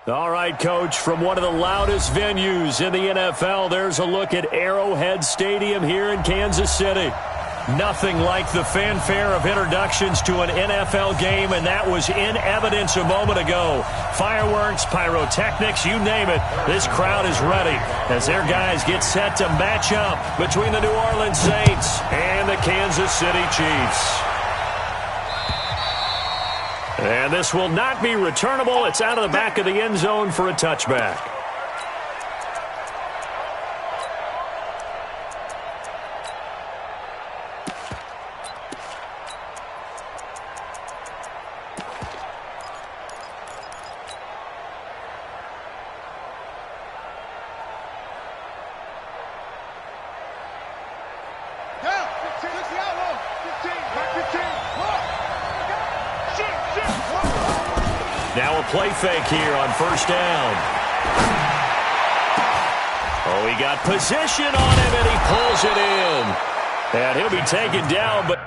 All right, Coach, from one of the loudest venues in the NFL, there's a look at Arrowhead Stadium here in Kansas City. Nothing like the fanfare of introductions to an NFL game, and that was in evidence a moment ago. Fireworks, pyrotechnics, you name it, this crowd is ready as their guys get set to match up between the New Orleans Saints and the Kansas City Chiefs. And this will not be returnable. It's out of the back of the end zone for a touchback. Now a play fake here on first down. Oh, he got position on him, and he pulls it in. And he'll be taken down, but...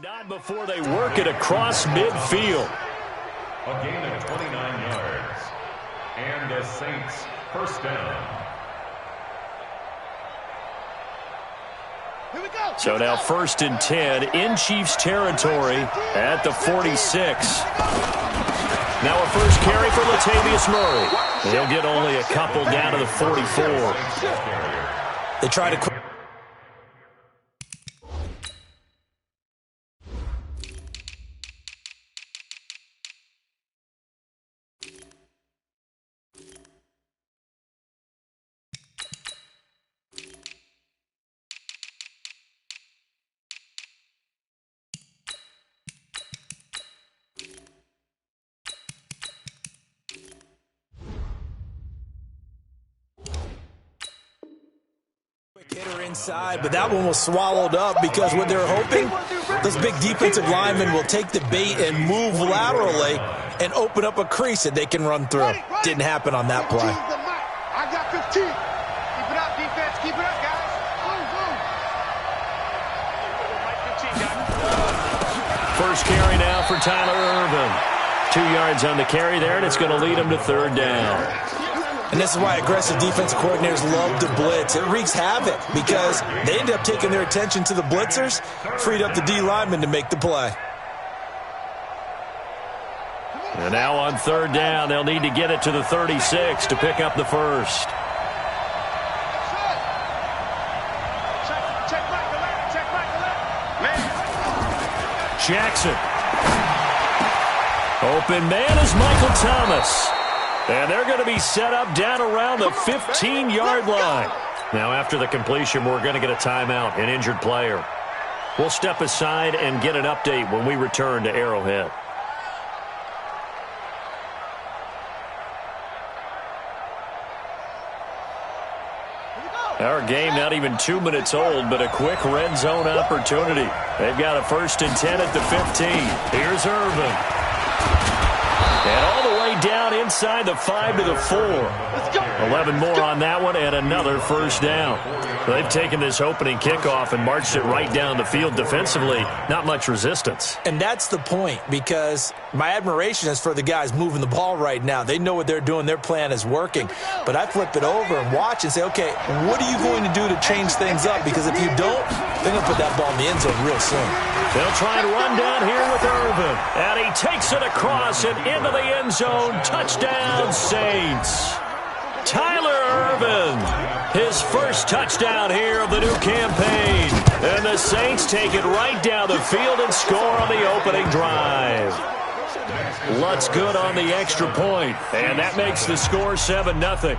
not before they work it across midfield. A gain of 29 yards. And the Saints first down. Here we go. So now first and 10 in Chiefs territory at the 46. Now a first carry for Latavius Murray. He'll get only a couple down to the 44. They try to... hitter inside, but that one was swallowed up because what they're hoping, those big defensive linemen will take the bait and move laterally and open up a crease that they can run through. Didn't happen on that play. I got 15. Keep it up, defense. Keep it up, guys. First carry now for Tyler Irvin. 2 yards on the carry there, and it's going to lead him to third down. And this is why aggressive defensive coordinators love to blitz. It wreaks havoc because they end up taking their attention to the blitzers, freed up the D lineman to make the play. And now on third down, they'll need to get it to the 36 to pick up the first. Jackson. Open man is Michael Thomas. And they're going to be set up down around the 15-yard line. Now, after the completion, we're going to get a timeout, an injured player. We'll step aside and get an update when we return to Arrowhead. Our game not even 2 minutes old, but a quick red zone opportunity. They've got a first and 10 at the 15. Here's Irvin. And all the way down inside the 5 to the 4. 11 more on that one and another first down. They've taken this opening kickoff and marched it right down the field defensively. Not much resistance. And that's the point, because my admiration is for the guys moving the ball right now. They know what they're doing. Their plan is working. But I flip it over and watch and say, okay, what are you going to do to change things up? Because if you don't, they're going to put that ball in the end zone real soon. They'll try and run down here with Irvin. And he takes it across and into the end zone. Touchdown, Saints. Tyler Irvin, his first touchdown here of the new campaign. And the Saints take it right down the field and score on the opening drive. Lutz good on the extra point, and that makes the score 7-0.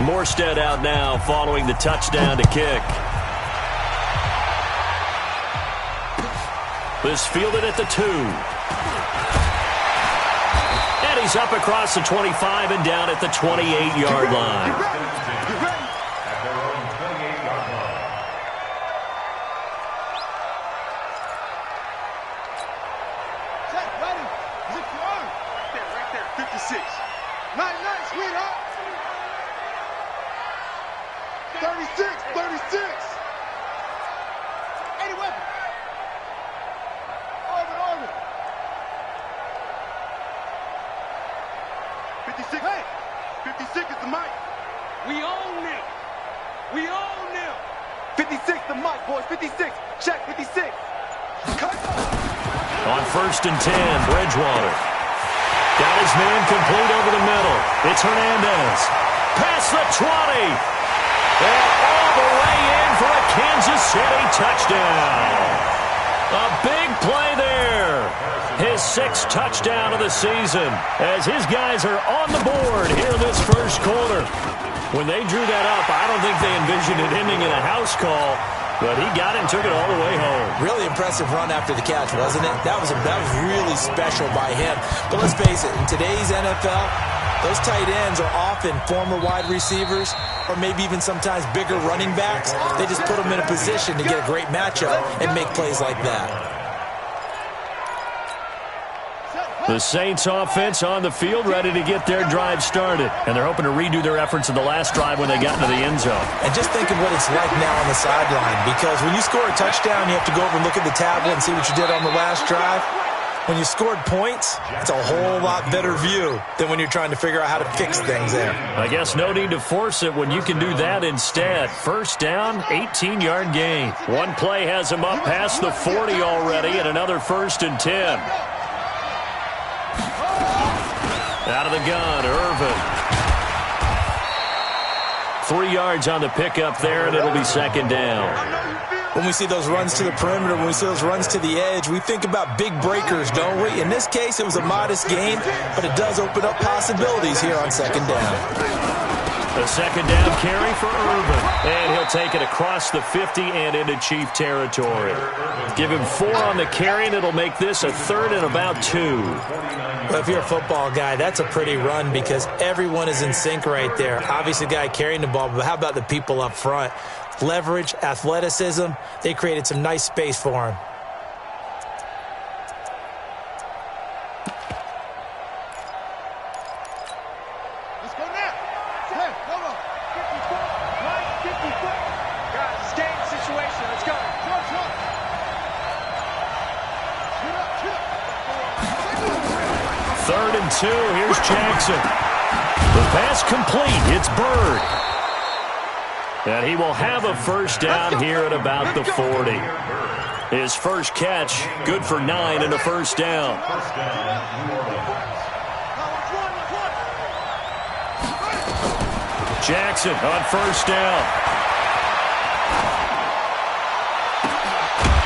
Morstead out now following the touchdown to kick. This fielded at the 2. He's up across the 25 and down at the 28-yard line. 36. 36. 80 weapon. Orbit. 56. Hey. 56 is the mic. We own them. 56 the mic, boys. 56. Check 56. Cut. On 1st and 10, Bridgewater. Got his man complete over the middle. It's Hernandez. Past the 20. And all the way in for a Kansas City touchdown. A big play there. His 6th touchdown of the season as his guys are on the board here in this first quarter. When they drew that up, I don't think they envisioned it ending in a house call, but he got it and took it all the way home. Really impressive run after the catch, wasn't it? That was really special by him. But let's face it, in today's NFL, those tight ends are often former wide receivers or maybe even sometimes bigger running backs. They just put them in a position to get a great matchup and make plays like that. The Saints offense on the field, ready to get their drive started. And they're hoping to redo their efforts in the last drive when they got into the end zone. And just think of what it's like now on the sideline, because when you score a touchdown, you have to go over and look at the tablet and see what you did on the last drive. When you scored points, it's a whole lot better view than when you're trying to figure out how to fix things there. I guess no need to force it when you can do that instead. First down, 18-yard gain. One play has him up past the 40 already, and another 1st and 10. Out of the gun, Irvin. 3 yards on the pickup there, and it'll be 2nd down. When we see those runs to the perimeter, when we see those runs to the edge, we think about big breakers, don't we? In this case, it was a modest gain, but it does open up possibilities here on 2nd down. A 2nd down carry for Irvin, and he'll take it across the 50 and into Chief territory. Give him 4 on the carry, and it'll make this a 3rd and about 2. Well, if you're a football guy, that's a pretty run because everyone is in sync right there. Obviously, the guy carrying the ball, but how about the people up front? Leverage, athleticism, they created some nice space for him. Let's go now. Hey, hold on. 54. Right, 54. Guys, it's game situation. Let's go. Shoot up. 3rd and 2. Here's Jackson. The pass complete. It's Bird. And he will have a 1st down here at about the 40. His first catch, good for 9 and a 1st down. Jackson on 1st down.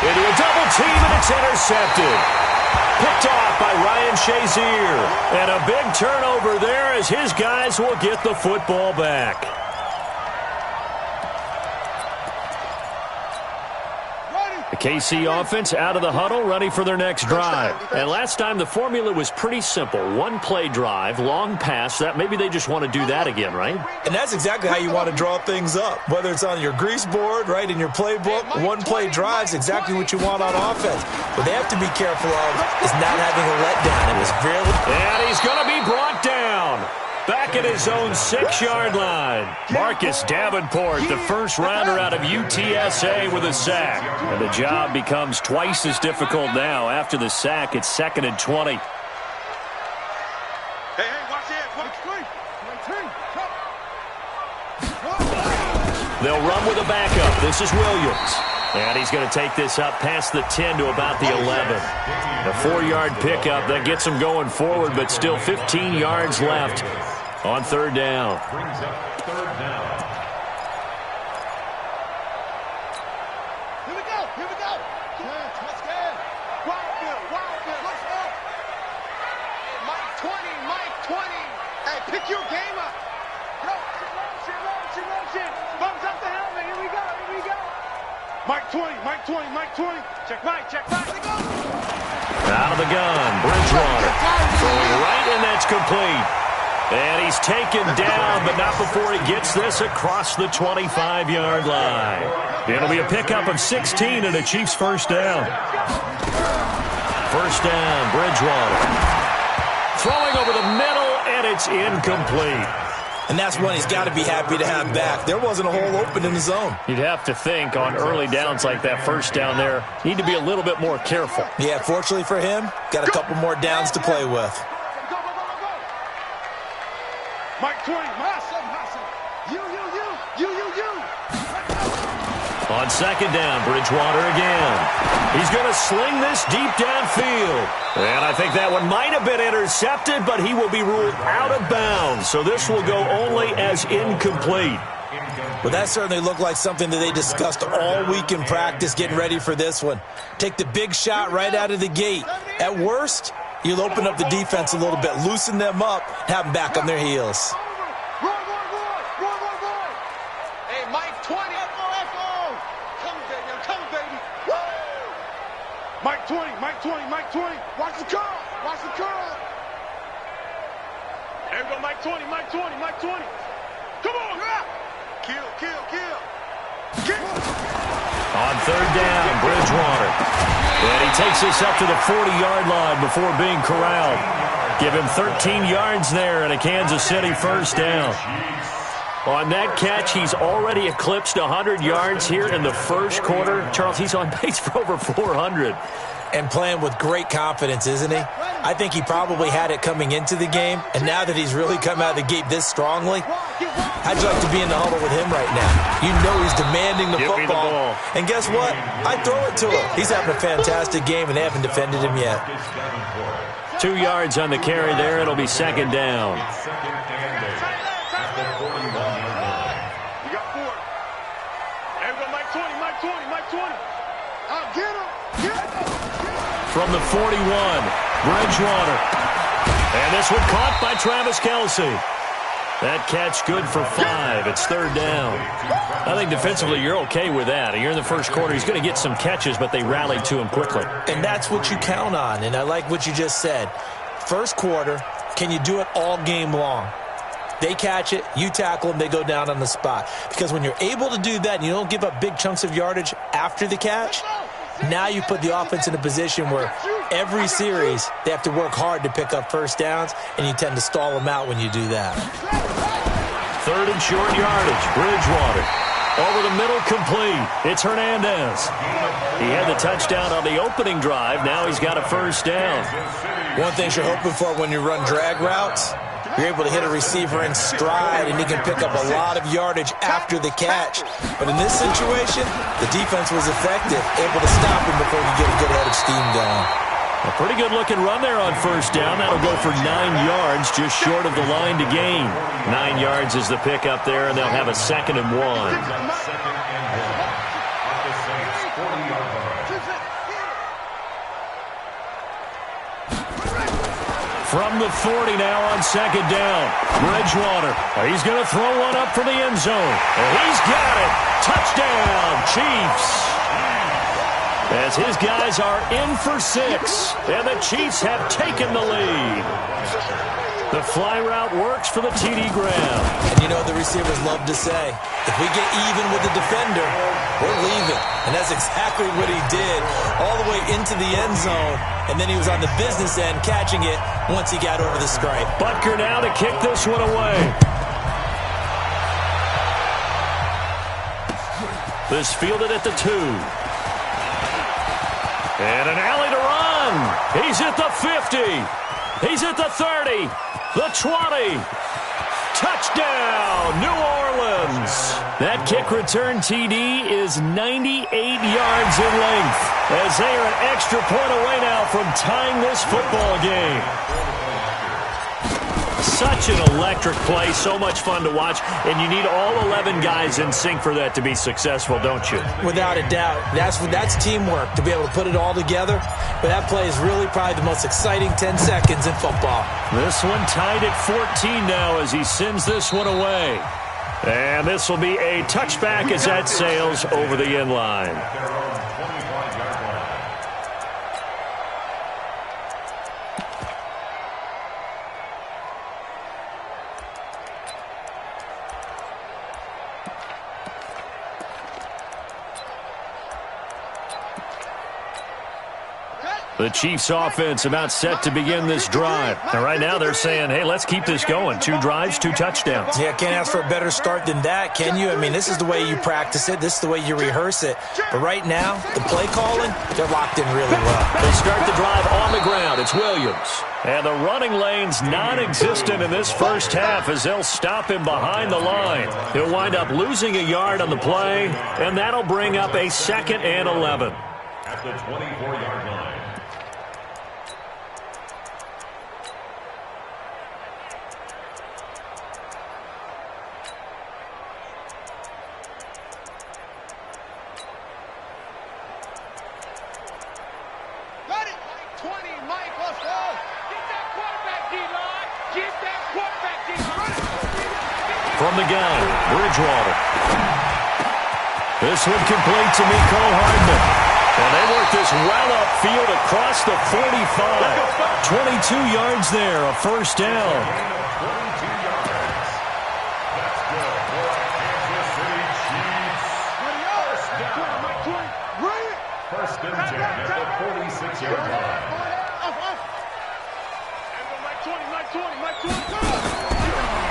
Into a double team, and it's intercepted. Picked off by Ryan Shazier. And a big turnover there as his guys will get the football back. The KC offense out of the huddle, ready for their next drive. And last time the formula was pretty simple. 1-play drive, long pass. That maybe they just want to do that again, right? And that's exactly how you want to draw things up. Whether it's on your grease board, right, in your playbook, 1-play drive's exactly what you want on offense. What they have to be careful of is not having a letdown. It was really... And he's going to be brought down. Back at his own 6-yard line. Marcus Davenport, the first rounder out of UTSA with a sack. And the job becomes twice as difficult now. After the sack, it's 2nd and 20. Hey, watch it. They'll run with a backup. This is Williams. And he's going to take this up past the 10 to about the 11. A 4-yard pickup that gets him going forward, but still 15 yards left on 3rd down. Brings up 3rd down. Here we go. Let's go. Wildfield. Let's go. Mike 20. Hey, pick your game up. Yo, motion. Thumbs up the helmet. Here we go. Mike 20. Check Mike. Let go. Out of the gun, Bridgewater. Throwing right, and that's complete. And he's taken down, but not before he gets this across the 25-yard line. It'll be a pickup of 16 and a Chiefs 1st down. 1st down, Bridgewater. Throwing over the middle, and it's incomplete. And that's one he's got to be happy to have back. There wasn't a hole open in the zone. You'd have to think on early downs like that first down there, need to be a little bit more careful. Yeah, fortunately for him, got a couple more downs to play with. Mike 20, you. On second down, Bridgewater again. He's going to sling this deep downfield. And I think that one might have been intercepted, but he will be ruled out of bounds. So this will go only as incomplete. Well, that certainly looked like something that they discussed all week in practice getting ready for this one. Take the big shot right out of the gate. At worst, you'll open up the defense a little bit, loosen them up, have them back on their heels. Roy. Hey, Mike 20. Come, baby. Woo! Mike 20. Watch the curl. There we go, Mike 20. Come on, kill. On third down, Bridgewater. And he takes this up to the 40-yard line before being corralled. Give him 13 yards there and a Kansas City first down. On that catch, he's already eclipsed 100 yards here in the first quarter. Charles, he's on pace for over 400. And playing with great confidence, isn't he? I think he probably had it coming into the game, and now that he's really come out of the gate this strongly, how'd you like to be in the huddle with him right now? You know he's demanding the football. Me the ball. And guess what? I throw it to him. He's having a fantastic game, and they haven't defended him yet. 2 yards on the carry there. It'll be second down. You got 4. There we go, Mike 20. I'll get him. From the 41, Bridgewater. And this one caught by Travis Kelce. That catch good for 5. It's third down. I think defensively you're okay with that. You're in the first quarter. He's going to get some catches, but they rallied to him quickly. And that's what you count on, and I like what you just said. First quarter, can you do it all game long? They catch it, you tackle them, they go down on the spot. Because when you're able to do that and you don't give up big chunks of yardage after the catch, now you put the offense in a position where every series they have to work hard to pick up first downs, and you tend to stall them out when you do that. Third and short yardage, Bridgewater. Over the middle, complete. It's Hernandez. He had the touchdown on the opening drive. Now he's got a first down. One thing you're hoping for when you run drag routes, you're able to hit a receiver in stride, and he can pick up a lot of yardage after the catch. But in this situation, the defense was effective, able to stop him before he could get a good head of steam going. A pretty good-looking run there on first down. That'll go for 9 yards, just short of the line to gain. 9 yards is the pickup there, and they'll have a 2nd and 1. From the 40 now on second down. Bridgewater. He's going to throw one up for the end zone. And he's got it. Touchdown, Chiefs. As his guys are in for 6. And the Chiefs have taken the lead. The fly route works for the TD Graham. And you know the receivers love to say, if we get even with the defender, we're leaving. And that's exactly what he did, all the way into the end zone. And then he was on the business end catching it once he got over the stripe. Butker now to kick this one away. This fielded at the 2. And an alley to run. He's at the 50. He's at the 30. The 20. Touchdown, New Orleans. That kick return TD is 98 yards in length as they are an extra point away now from tying this football game. Such an electric play, so much fun to watch, and you need all 11 guys in sync for that to be successful, don't you? Without a doubt. That's teamwork, to be able to put it all together. But that play is really probably the most exciting 10 seconds in football. This one tied at 14 now as he sends this one away. And this will be a touchback as that sails over the end line. The Chiefs offense about set to begin this drive. And right now they're saying, hey, let's keep this going. 2 drives, 2 touchdowns. Yeah, can't ask for a better start than that, can you? I mean, this is the way you practice it. This is the way you rehearse it. But right now, the play calling, they're locked in really well. They start the drive on the ground. It's Williams. And the running lane's non-existent in this first half as they'll stop him behind the line. He'll wind up losing a yard on the play, and that'll bring up a 2nd and 11. At the 24-yard line. From the gun, Bridgewater. This one complete to Mecole Hardman. And they work this well upfield across the 45. 22 yards there, a first down. That's good for Kansas City Chiefs. First and 10 at the 46-yard line.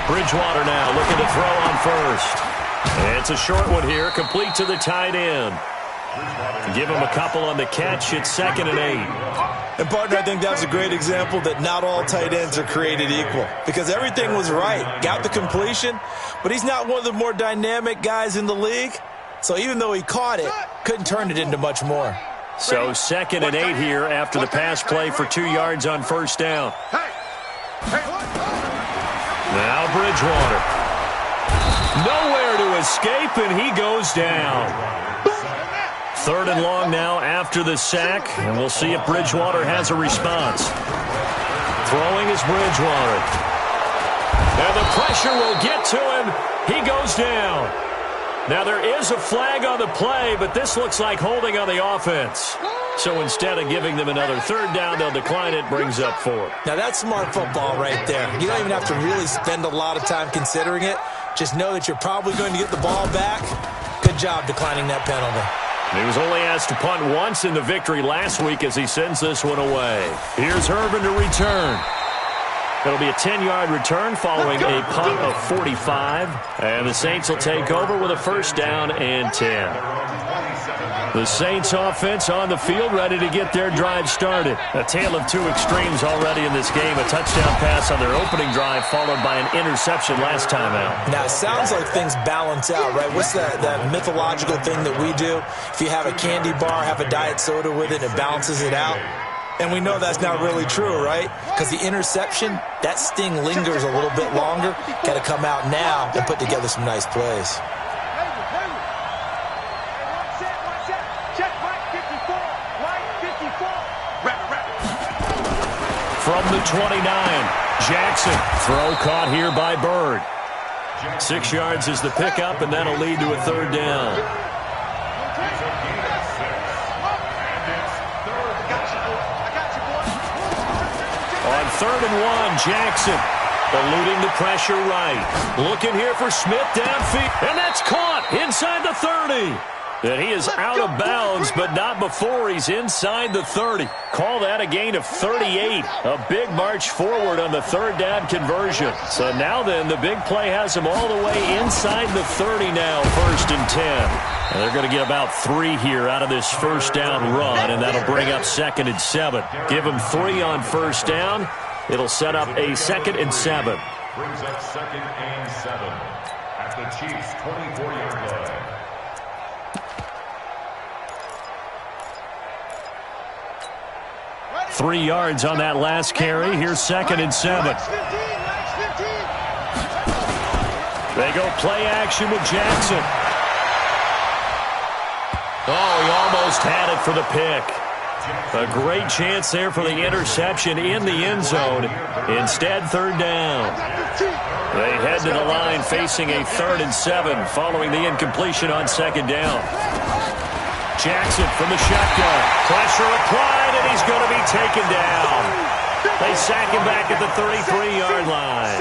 Bridgewater now looking to throw on first. And it's a short one here, complete to the tight end. Give him a couple on the catch. It's 2nd and 8. And, partner, I think that's a great example that not all tight ends are created equal because everything was right. Got the completion, but he's not one of the more dynamic guys in the league. So even though he caught it, couldn't turn it into much more. So 2nd and 8 here after the pass play for 2 yards on first down. Now Bridgewater. Nowhere to escape, and he goes down. 3rd and long now after the sack, and we'll see if Bridgewater has a response. Throwing is Bridgewater. And the pressure will get to him. He goes down. Now there is a flag on the play, but this looks like holding on the offense. So instead of giving them another 3rd down, they'll decline it, brings up 4. Now that's smart football right there. You don't even have to really spend a lot of time considering it. Just know that you're probably going to get the ball back. Good job declining that penalty. He was only asked to punt once in the victory last week as he sends this one away. Here's Herman to return. It'll be a 10-yard return following a punt of 45. And the Saints will take over with a first down and 10. The Saints offense on the field ready to get their drive started. A tale of 2 extremes already in this game. A touchdown pass on their opening drive followed by an interception last time out. Now, it sounds like things balance out, right? What's that mythological thing that we do? If you have a candy bar, have a diet soda with it, it balances it out. And we know that's not really true, right? Because the interception, that sting lingers a little bit longer. Got to come out now and put together some nice plays. From the 29, Jackson. Throw caught here by Bird. 6 yards is the pickup, and that'll lead to a 3rd down. On 3rd and 1, Jackson eluding the pressure right. Looking here for Smith downfield, and that's caught inside the 30. And he is out of bounds, but not before he's inside the 30. Call that a gain of 38. A big march forward on the 3rd down conversion. So now then, the big play has him all the way inside the 30 now, 1st and 10. And they're going to get about 3 here out of this first down run, and that'll bring up 2nd and 7. Give him 3 on first down. It'll set up a 2nd and 7. Brings up 2nd and 7 at the Chiefs' 24-yard line. 3 yards on that last carry. Here's 2nd and 7. They go play action with Jackson. Oh, he almost had it for the pick. A great chance there for the interception in the end zone. Instead, 3rd down. They head to the line facing a 3rd and 7 following the incompletion on 2nd down. Jackson from the shotgun. Pressure applied, and he's going to be taken down. They sack him back at the 33-yard line.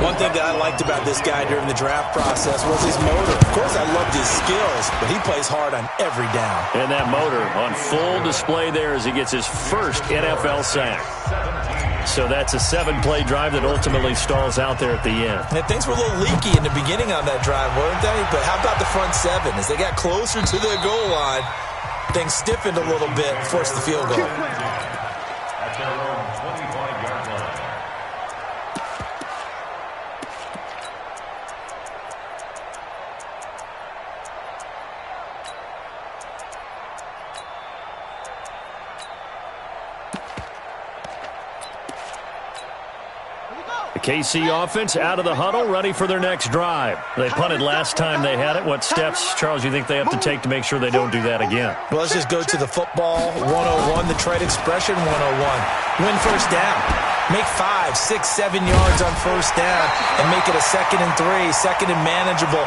One thing that I liked about this guy during the draft process was his motor. Of course, I loved his skills, but he plays hard on every down. And that motor on full display there as he gets his first NFL sack. So that's a 7-play drive that ultimately stalls out there at the end. And things were a little leaky in the beginning on that drive, weren't they? But how about the front 7? As they got closer to the goal line, things stiffened a little bit, forced the field goal. At their own 25-yard line. The KC offense out of the huddle, ready for their next drive. They punted last time they had it. What steps, Charles, you think they have to take to make sure they don't do that again? Well, let's just go to the football 101, the trade expression 101. Win first down. Make 5, 6, 7 yards on first down and make it a 2nd and 3, 2nd and manageable.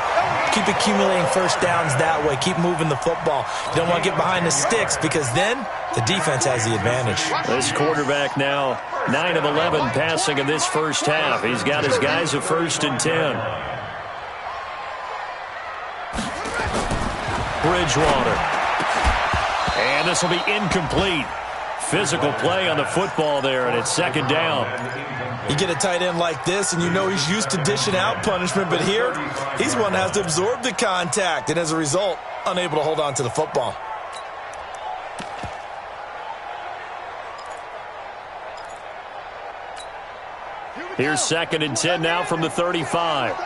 Keep accumulating first downs that way. Keep moving the football. You don't want to get behind the sticks because then the defense has the advantage. This quarterback now 9 of 11 passing in this first half. He's got his guys at 1st and 10. Bridgewater. And this will be incomplete. Physical play on the football there, and it's 2nd down. You get a tight end like this, and you know he's used to dishing out punishment, but here, he's one that has to absorb the contact, and as a result, unable to hold on to the football. Here's 2nd and 10 now from the 35. Right.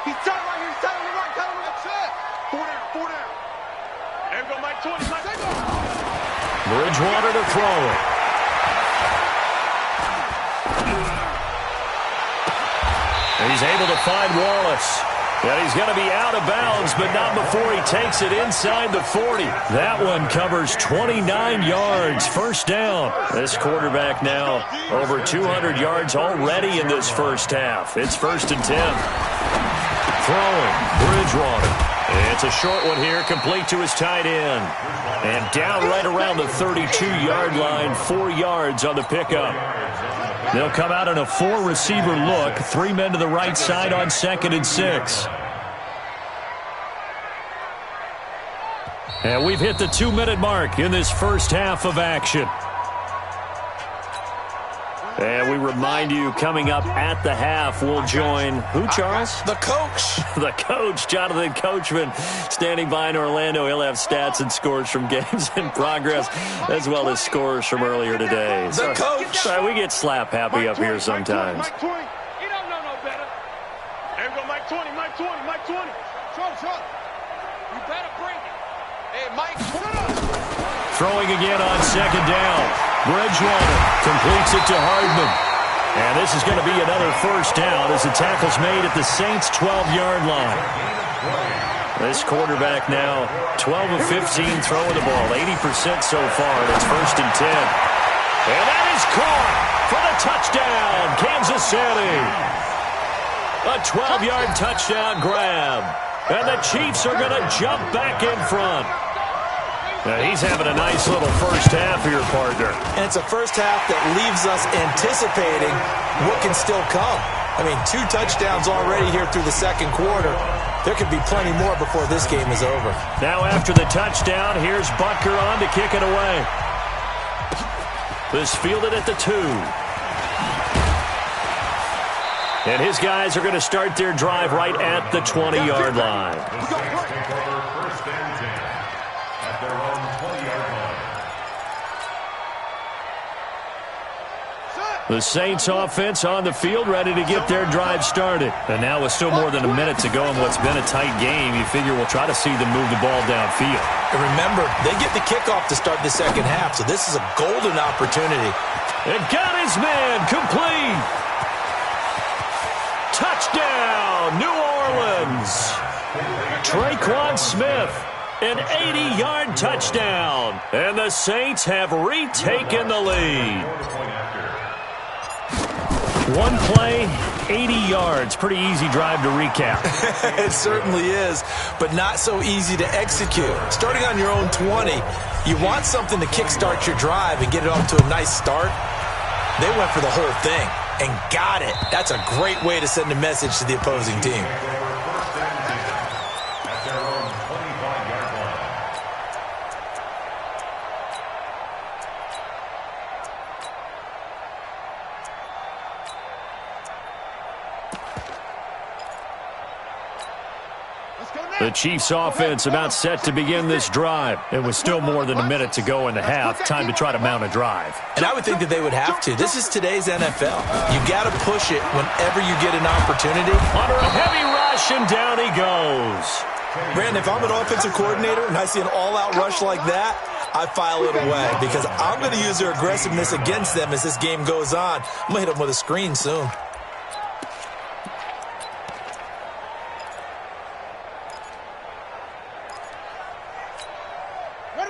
He's tight right here. He's tight on the right. Tight on the left. 4 down. There we go, Mike 20. Mike, take off. Bridgewater to throw it. And he's able to find Wallace. And he's going to be out of bounds, but not before he takes it inside the 40. That one covers 29 yards. 1st down. This quarterback now over 200 yards already in this first half. It's 1st and 10. Throwing. Bridgewater. It's a short one here, complete to his tight end. And down right around the 32-yard line, 4 yards on the pickup. They'll come out in a 4-receiver look, 3 men to the right side on 2nd and 6. And we've hit the 2-minute mark in this first half of action. And we remind you, coming up at the half, we'll join who, Charles? The coach. The coach, Jonathan Coachman, standing by in Orlando. He'll have stats and scores from games in progress, as well as scores from earlier today. The coach. Sorry, we get slap happy up here sometimes. Mike 20. He don't know no better. There we go, Mike 20. Trump. You better bring it. Hey, Mike 20. Throwing again on 2nd down. Bridgewater completes it to Hardman. And this is going to be another 1st down as the tackle's made at the Saints' 12-yard line. This quarterback now 12 of 15 throwing the ball, 80% so far. It's 1st and 10. And that is caught for the touchdown, Kansas City. A 12-yard touchdown grab. And the Chiefs are going to jump back in front. Now he's having a nice little first half here, partner. And it's a first half that leaves us anticipating what can still come. I mean, 2 touchdowns already here through the 2nd quarter. There could be plenty more before this game is over. Now after the touchdown, here's Butker on to kick it away. This fielded at the 2. And his guys are going to start their drive right at the 20-yard line. The Saints offense on the field, ready to get their drive started. And now with still more than a minute to go in what's been a tight game, you figure we'll try to see them move the ball downfield. And remember, they get the kickoff to start the 2nd half, so this is a golden opportunity. And got his man complete. Touchdown, New Orleans. Traquan Smith, an 80-yard touchdown. And the Saints have retaken the lead. One play, 80 yards. Pretty easy drive to recap. It certainly is, but not so easy to execute. Starting on your own 20, you want something to kickstart your drive and get it off to a nice start. They went for the whole thing. and got it. That's a great way to send a message to the opposing team. The Chiefs offense about set to begin this drive. It was still more than a minute to go in the half. Time to try to mount a drive. And I would think that they would have to. This is today's NFL. You got to push it whenever you get an opportunity. Under a heavy rush, and down he goes. Brandon, if I'm an offensive coordinator and I see an all-out rush like that, I file it away because I'm going to use their aggressiveness against them as this game goes on. I'm going to hit them with a screen soon.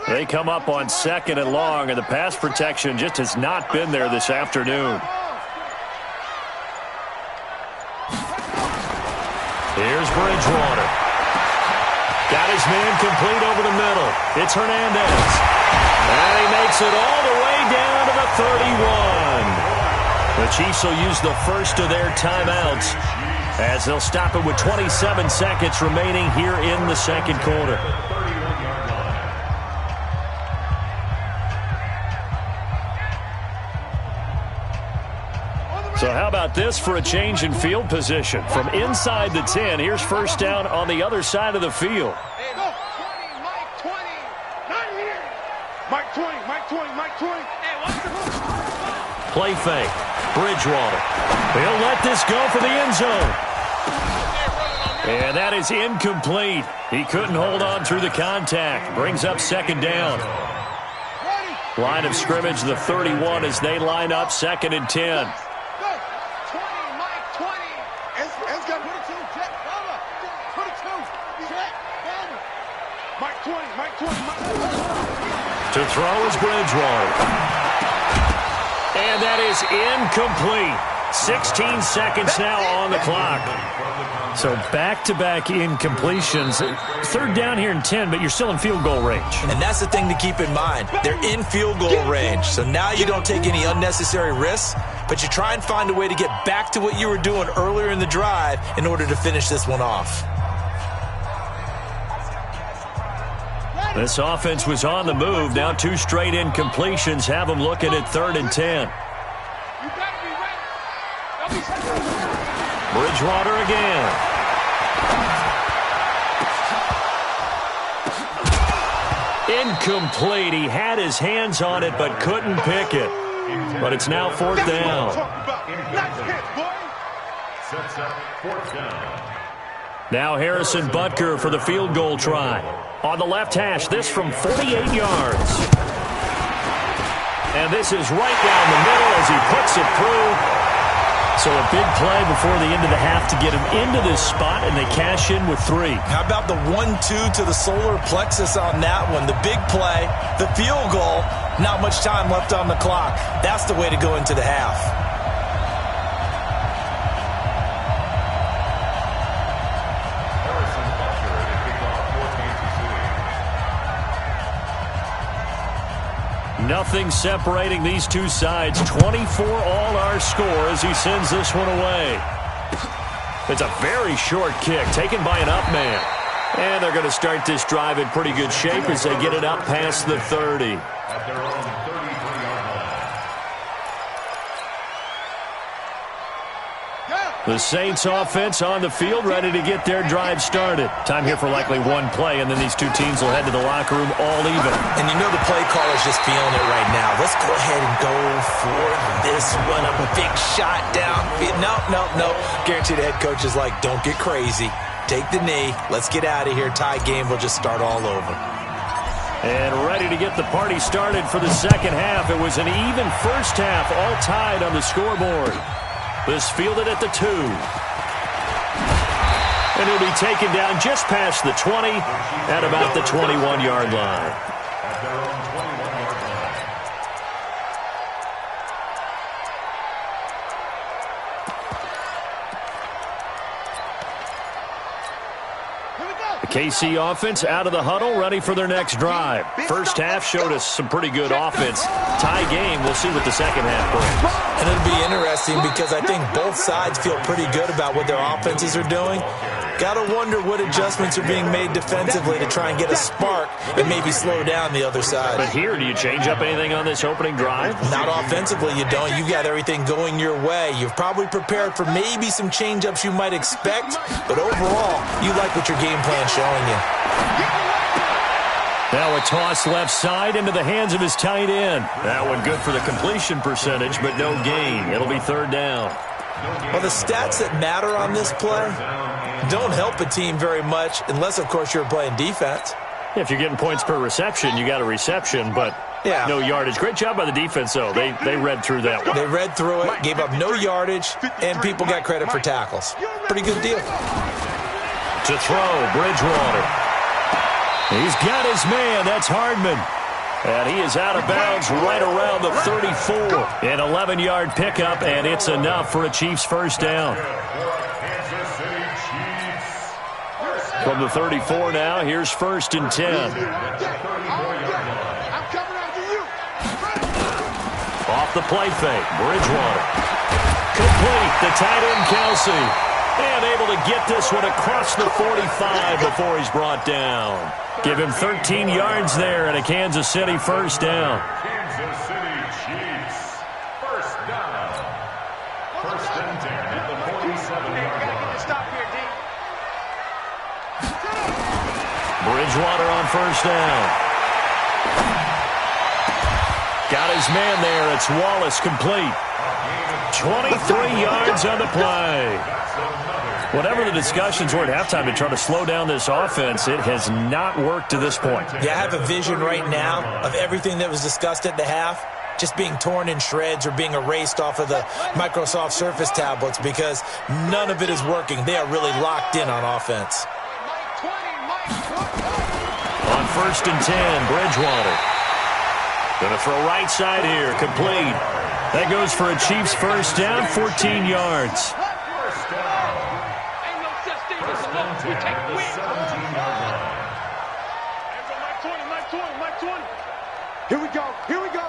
They come up on 2nd and long, and the pass protection just has not been there this afternoon. Here's Bridgewater. Got his man complete over the middle. It's Hernandez. And he makes it all the way down to the 31. The Chiefs will use the first of their timeouts as they'll stop it with 27 seconds remaining here in the second quarter. So how about this for a change in field position? From inside the 10, here's first down on the other side of the field. Mike 20, not here. Mike 20, Mike 20, Mike 20. Hey, what's the play fake. Bridgewater. He'll let this go for the end zone. And that is incomplete. He couldn't hold on through the contact. Brings up second down. Line of scrimmage, the 31 as they line up 2nd and 10. To throw is Bridgewater. And that is incomplete. 16 seconds now on the clock. So back-to-back incompletions. 3rd down here and 10, but you're still in field goal range. And that's the thing to keep in mind. They're in field goal range. So now you don't take any unnecessary risks, but you try and find a way to get back to what you were doing earlier in the drive in order to finish this one off. This offense was on the move. Now 2 straight incompletions have them looking at 3rd and 10. Bridgewater again. Incomplete. He had his hands on it but couldn't pick it. But it's now 4th down. Now Harrison Butker for the field goal try. On the left hash, this from 48 yards. And this is right down the middle as he puts it through. So a big play before the end of the half to get him into this spot, and they cash in with 3. How about the 1-2 to the solar plexus on that one? The big play, the field goal, not much time left on the clock. That's the way to go into the half. Nothing separating these two sides. 24 all our score as he sends this one away. It's a very short kick taken by an up man. And they're going to start this drive in pretty good shape as they get it up past the 30. At their own 33-yard line. The Saints offense on the field, ready to get their drive started. Time here for likely one play, and then these two teams will head to the locker room all even. And you know the play caller's just feeling it right now. Let's go ahead and go for this one. A big shot down. No. Guarantee the head coach is like, don't get crazy. Take the knee. Let's get out of here. Tie game. We'll just start all over. And ready to get the party started for the second half. It was an even first half, all tied on the scoreboard. This fielded at the 2. And he'll be taken down just past the 20 at about the 21-yard line. At their own 21-yard line. The KC offense out of the huddle, ready for their next drive. First half showed us some pretty good offense. Tie game, we'll see what the second half brings. And it'll be interesting because I think both sides feel pretty good about what their offenses are doing. Got to wonder what adjustments are being made defensively to try and get a spark and maybe slow down the other side. But here, do you change up anything on this opening drive? Not offensively, you don't. You've got everything going your way. You've probably prepared for maybe some change-ups you might expect, but overall, you like what your game plan's showing you. Now a toss left side into the hands of his tight end. That one good for the completion percentage, but no gain. It'll be third down. Well, the stats that matter on this play don't help a team very much unless, of course, you're playing defense. If you're getting points per reception, you got a reception, but no yardage. Great job by the defense, though. They read through that one. They read through it, gave up no yardage, and people got credit for tackles. Pretty good deal. To throw, Bridgewater. He's got his man. That's Hardman. And he is out of bounds right around the 34. An 11-yard pickup, and it's enough for a Chiefs first down. From the 34 now, here's 1st and 10. Off the play fake, Bridgewater. Complete, the tight end Kelsey. And able to get this one across the 45 before he's brought down. Give him 13 yards there and a Kansas City first down. Kansas City Chiefs, first down. 1st and 10 at the 47-yard line. Stop here, D. Bridgewater on first down. Got his man there. It's Wallace complete. 23 yards on the play. Whatever the discussions were at halftime to try to slow down this offense, it has not worked to this point. Yeah, I have a vision right now of everything that was discussed at the half just being torn in shreds or being erased off of the Microsoft Surface tablets because none of it is working. They are really locked in on offense. On 1st and 10, Bridgewater. Going to throw right side here, complete. That goes for a Chiefs first down, 14 yards. We take the 17-yard line. Mike 20. Here we go. Here we go.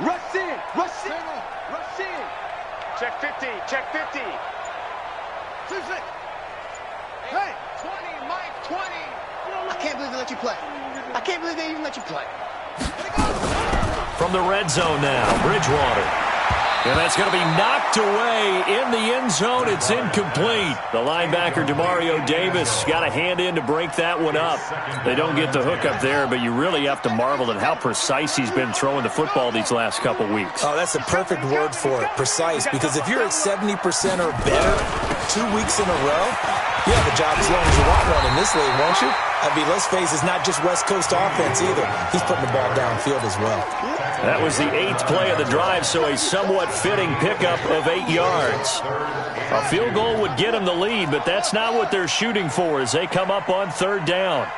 Rush in. Check 50. Hey. 20, Mike 20. I can't believe they let you play. I can't believe they even let you play. From the red zone now, Bridgewater. And that's going to be knocked away in the end zone. It's incomplete. The linebacker, Demario Davis, got a hand in to break that one up. They don't get the hook up there, but you really have to marvel at how precise he's been throwing the football these last couple weeks. Oh, that's the perfect word for it, precise, because if you're at 70% or better 2 weeks in a row, you have a job as long as you want one in this league, won't you? I mean, let's face it, it's not just West Coast offense either. He's putting the ball downfield as well. That was the 8th play of the drive, so a somewhat fitting pickup of 8 yards. A field goal would get them the lead, but that's not what they're shooting for as they come up on 3rd down.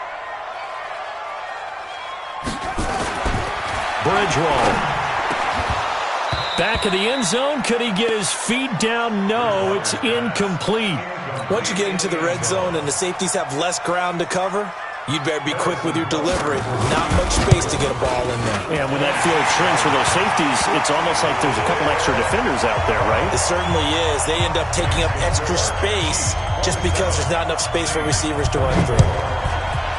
Bridgewater. Back of the end zone. Could he get his feet down? No, it's incomplete. Once you get into the red zone and the safeties have less ground to cover, you'd better be quick with your delivery. Not much space to get a ball in there. And when that field shrinks for those safeties, it's almost like there's a couple extra defenders out there, right? It certainly is. They end up taking up extra space just because there's not enough space for receivers to run through.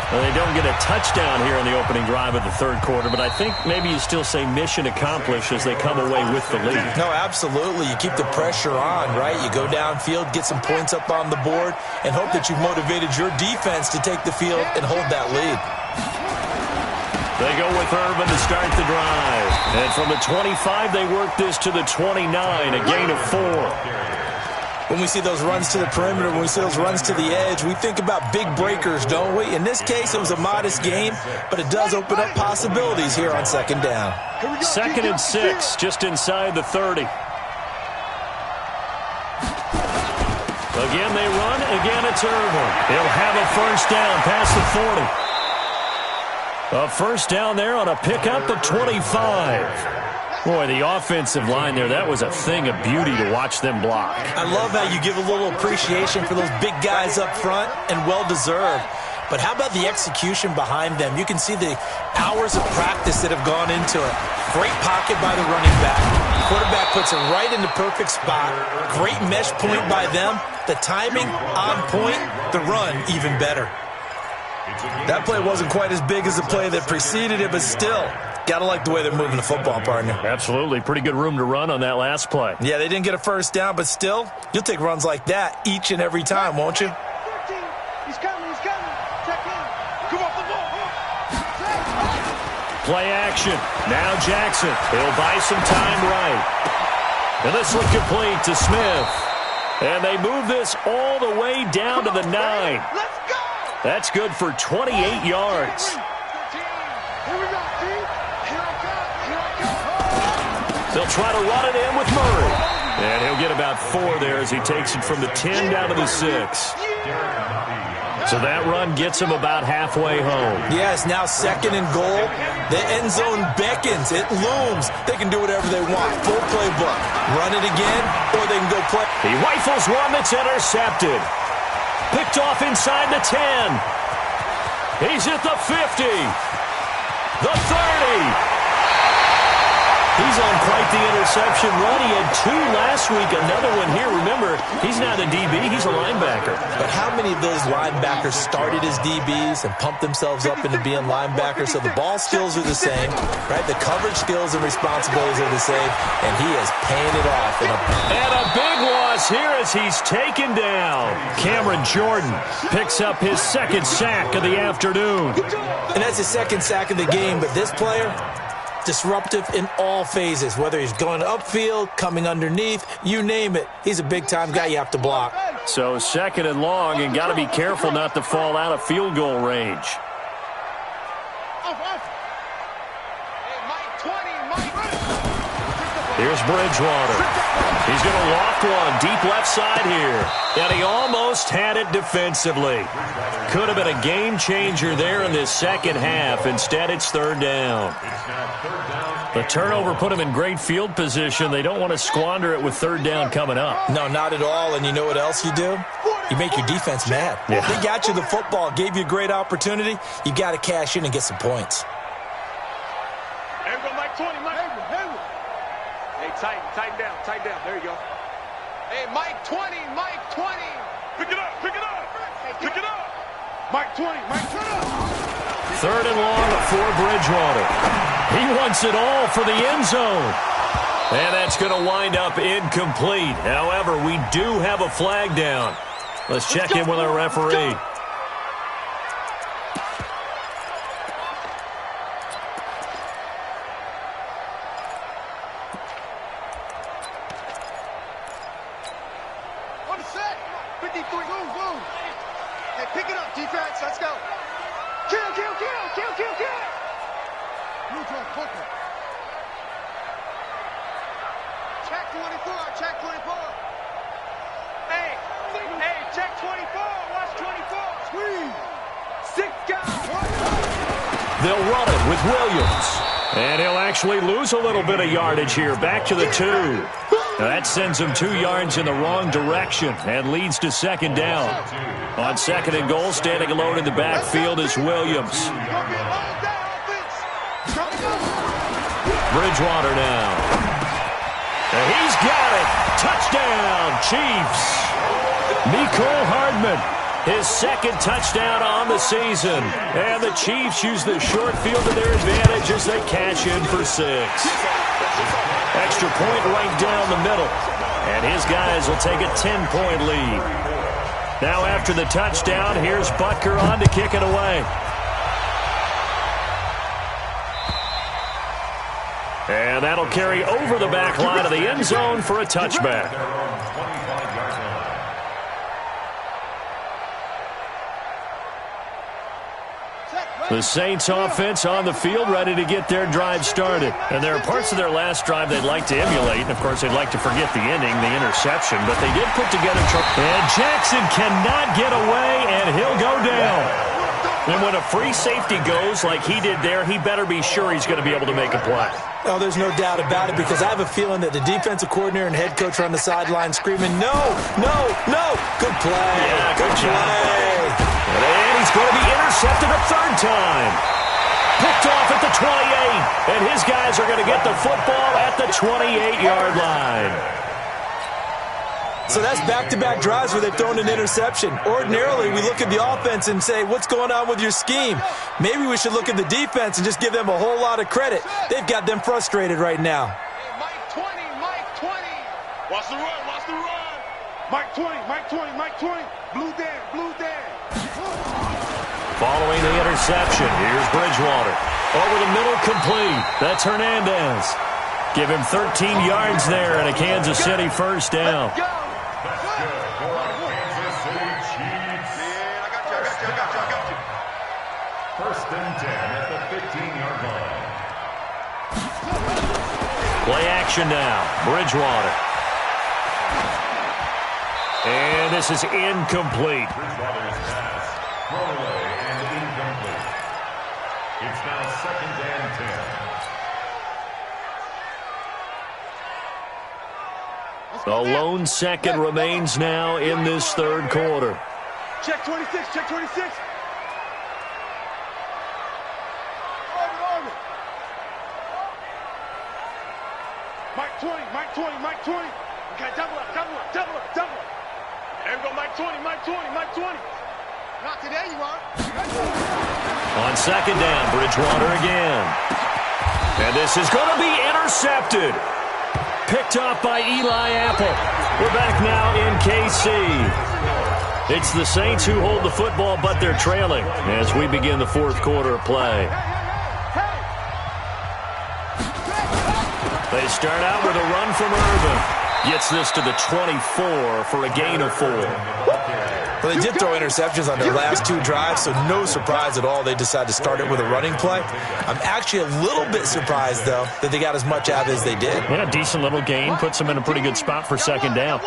Well, they don't get a touchdown here in the opening drive of the 3rd quarter, but I think maybe you still say mission accomplished as they come away with the lead. No, absolutely. You keep the pressure on, right? You go downfield, get some points up on the board, and hope that you've motivated your defense to take the field and hold that lead. They go with Irvin to start the drive. And from the 25, they work this to the 29, a gain of 4. When we see those runs to the perimeter, when we see those runs to the edge, we think about big breakers, don't we? In this case, it was a modest game, but it does open up possibilities here on 2nd down. 2nd and 6, just inside the 30. Again, they run. Again, it's Irvin. He'll have a first down past the 40. A first down there on a pickup of 25. Boy, the offensive line there, that was a thing of beauty to watch them block. I love how you give a little appreciation for those big guys up front, and well-deserved. But how about the execution behind them? You can see the hours of practice that have gone into it. Great pocket by the running back. Quarterback puts it right in the perfect spot. Great mesh point by them. The timing on point. The run even better. That play wasn't quite as big as the play that preceded it, but still, got to like the way they're moving the football, partner. Absolutely. Pretty good room to run on that last play. Yeah, they didn't get a first down, but still, you'll take runs like that each and every time, won't you? 13. He's coming. Check in. Come off the ball. Play action. Now Jackson. He'll buy some time right. And this will complete to Smith. And they move this all the way down to the 9. Let's go. That's good for 28 yards. Here we go, D. Here I come. They'll try to run it in with Murray. And he'll get about 4 there as he takes it from the 10 down to the 6. So that run gets him about halfway home. Yeah, it's now 2nd and goal. The end zone beckons. It looms. They can do whatever they want. Full playbook. Run it again, or they can go play. He rifles one that's intercepted. Picked off inside the 10. He's at the 50. The 30. He's on quite the interception run. He had 2 last week, another one here. Remember, he's not a DB, he's a linebacker. But how many of those linebackers started as DBs and pumped themselves up into being linebackers? So the ball skills are the same, right? The coverage skills and responsibilities are the same, and he is paying it off. And a big loss here as he's taken down. Cameron Jordan picks up his 2nd sack of the afternoon. And that's his 2nd sack of the game, but this player, disruptive in all phases, whether he's going upfield, coming underneath, you name it. He's a big-time guy you have to block. So 2nd and long, and got to be careful not to fall out of field goal range. Here's Bridgewater. He's going to loft one deep left side here. And he almost had it defensively. Could have been a game changer there in this second half. Instead, it's 3rd down. The turnover put him in great field position. They don't want to squander it with 3rd down coming up. No, not at all. And you know what else you do? You make your defense mad. Yeah. They got you the football, gave you a great opportunity. You got to cash in and get some points. There we go, Mike 20, Mike. Hey, tighten down. There you go. Hey, Mike 20. Pick it up. Pick it up. Mike 20. 3rd and long for Bridgewater. He wants it all for the end zone. And that's going to wind up incomplete. However, we do have a flag down. Let's check in with our referee. What is that? 53. Move. Hey, pick it up, defense. Let's go. Kill. Move to our quicker. Check 24. Hey, check 24. Watch 24. Squeeze. 6 guys. They'll run it with Williams. And he'll actually lose a little bit of yardage here. Back to the 2. Now that sends him 2 yards in the wrong direction and leads to 2nd down. On 2nd and goal, standing alone in the backfield is Williams. Bridgewater now. And he's got it. Touchdown, Chiefs. Mecole Hardman, his 2nd touchdown on the season. And the Chiefs use the short field to their advantage as they cash in for 6. Extra point right down the middle. And his guys will take a 10-point lead. Now after the touchdown, here's Butker on to kick it away. And that'll carry over the back line of the end zone for a touchback. The Saints offense on the field ready to get their drive started. And there are parts of their last drive they'd like to emulate. And, of course, they'd like to forget the ending, the interception. But they did put together trouble. And Jackson cannot get away, and he'll go down. And when a free safety goes like he did there, he better be sure he's going to be able to make a play. Oh, there's no doubt about it, because I have a feeling that the defensive coordinator and head coach are on the sideline screaming, no, no, no. Good play. Yeah, good play. And he's going to be intercepted a third time. Picked off at the 28. And his guys are going to get the football at the 28-yard line. So that's back-to-back drives where they've thrown an interception. Ordinarily, we look at the offense and say, what's going on with your scheme? Maybe we should look at the defense and just give them a whole lot of credit. They've got them frustrated right now. Hey, Mike 20, Mike 20. Watch the run, watch the run. Mike 20, Mike 20, Mike 20. Blue Dan, blue Dan. Following the interception, here's Bridgewater. Over the middle, complete. That's Hernandez. Give him 13 yards there and a Kansas City first down. That's good for Kansas City Chiefs. Man, I got you. First and 10 at the 15-yard line. Play action now. Bridgewater. And this is incomplete. Bridgewater's pass, thrown away and incomplete. It's now second and 10. A lone second remains now in this third quarter. Check 26, check 26. Orbit. Mike 20, Mike 20, Mike 20. Okay, double up. There we go, Mike 20, Mike 20, Mike 20. Not today, you are. On second down, Bridgewater again. And this is going to be intercepted. Picked off by Eli Apple. We're back now in KC. It's the Saints who hold the football, but they're trailing as we begin the fourth quarter of play. They start out with a run from Irvin. Gets this to the 24 for a gain of 4. Well, they did throw interceptions on their last two drives, so no surprise at all they decided to start it with a running play. I'm actually a little bit surprised, though, that they got as much out as they did. Yeah, decent little gain. Puts them in a pretty good spot for second down.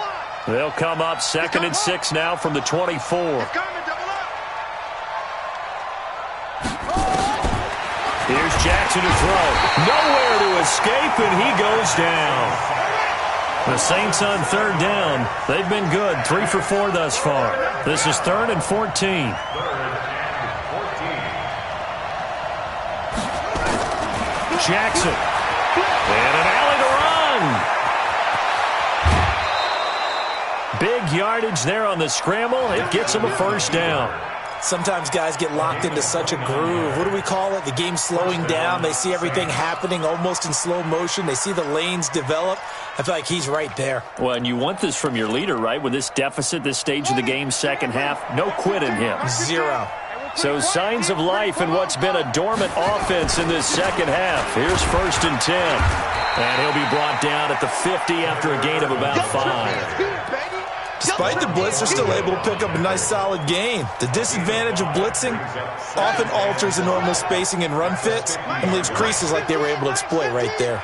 They'll come up 2nd and 6 now from the 24. Here's Jackson to throw. Nowhere to escape, and he goes down. The Saints on third down. They've been good. 3 for 4 thus far. This is 3rd and 14. Jackson. And an alley to run. Big yardage there on the scramble. It gets him a first down. Sometimes guys get locked into such a groove. What do we call it? The game's slowing down. They see everything happening almost in slow motion. They see the lanes develop. I feel like he's right there. Well, and you want this from your leader, right? With this deficit, this stage of the game's second half, no quit in him. 0. So signs of life in what's been a dormant offense in this second half. Here's 1st and 10. And he'll be brought down at the 50 after a gain of about 5. Despite the blitz, they're still able to pick up a nice solid gain. The disadvantage of blitzing often alters the normal spacing and run fits and leaves creases like they were able to exploit right there.